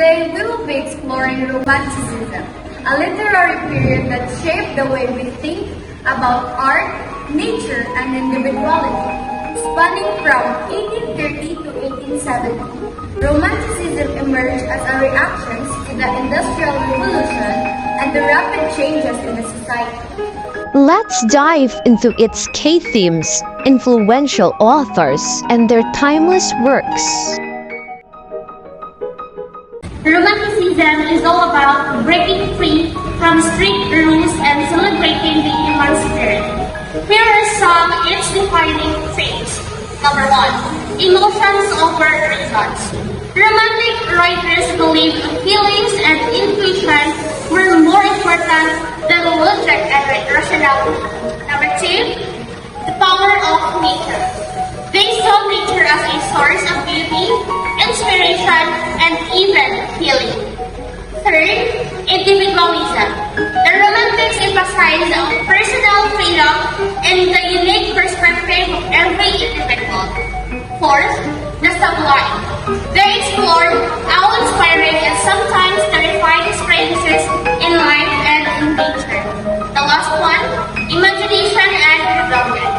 Today, we will be exploring Romanticism, a literary period that shaped the way we think about art, nature, and individuality. Spanning from 1830 to 1870, Romanticism emerged as a reaction to the Industrial Revolution and the rapid changes in the society. Let's dive into its key themes, influential authors, and their timeless works. Romanticism is all about breaking free from strict rules and celebrating the human spirit. Here are some its defining traits. Number 1. Emotions over reasons. Romantic writers believed feelings and intuition were more important than logic and rationality. Number 2. The power of nature. They saw nature as a source of beauty, inspiration, and even healing. Third, individualism. The Romantics emphasized personal freedom and the unique perspective of every individual. Fourth, the sublime. They explored awe-inspiring and sometimes terrifying experiences in life and in nature. The last one, imagination and rebellion.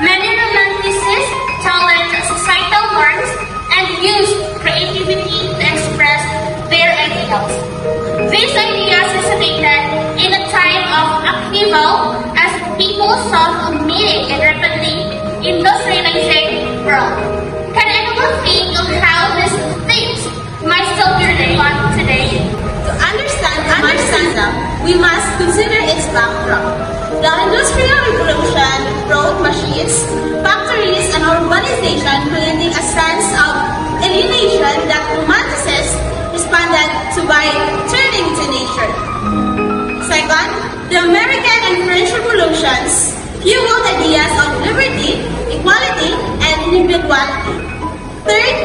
Many Romanticists challenged societal norms and used creativity to express their ideals. These ideas resonated in a time of upheaval as people sought meaning in rapidly industrializing world. Can anyone think of how these things might still be relevant today? To understand Romanticism, we must consider its background. The Industrial Revolution brought machines, factories, and urbanization, creating a sense of alienation that Romanticists responded to by turning to nature. Second, the American and French Revolutions fueled ideas of liberty, equality, and individuality. Third,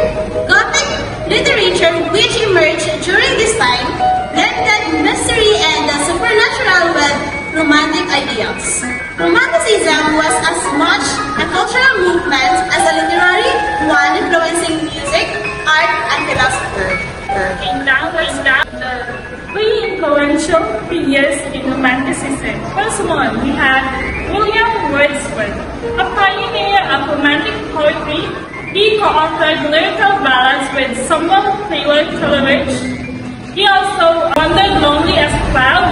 Gothic literature, which emerged during this time, blended mystery and the supernatural with Romantic ideals. Romanticism was as much a cultural movement as a literary one, influencing music, art, and philosophy. And now let's start the three influential figures in Romanticism. First one, we have William Wordsworth, a pioneer of Romantic poetry. He co-authored lyrical ballads with Samuel Taylor Coleridge. He also wandered lonely as a cloud.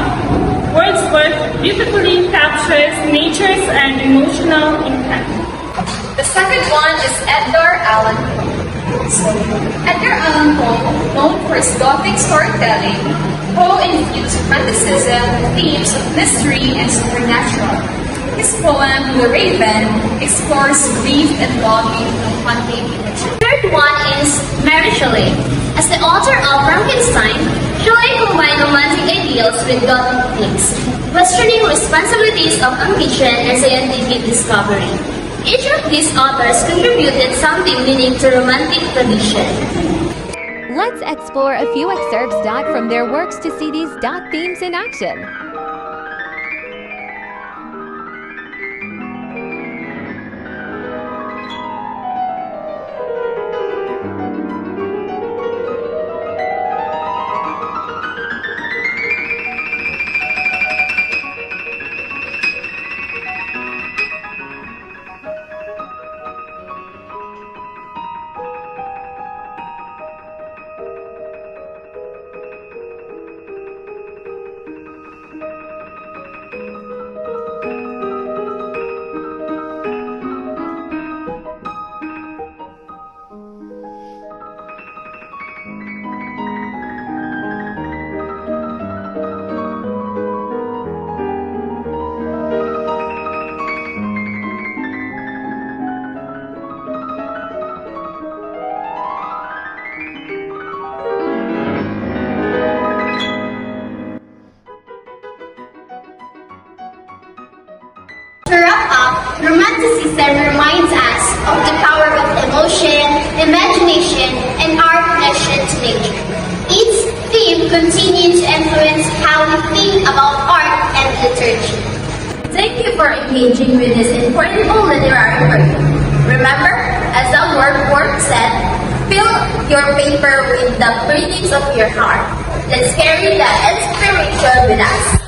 Wordsworth beautifully captures nature's and emotional impact. The second one is Edgar Allan Poe. Edgar Allan Poe, known for his Gothic storytelling, Poe infused Romanticism with themes of mystery and supernatural. His poem, The Raven, explores grief and longing from haunting imagery. The third one is Mary Shelley. As the author of Frankenstein, Shelley combined romantic ideals with Gothic themes, questioning responsibilities of ambition and scientific discovery. Each of these authors contributed something unique to Romantic tradition. Let's explore a few excerpts from their works to see these themes in action. To wrap up, Romanticism reminds us of the power of emotion, imagination, and our connection to nature. Each theme continues to influence how we think about art and literature. Thank you for engaging with this important literary work. Remember, as our work said, feel your paper with the printings of your heart. Let's carry the inspiration with us.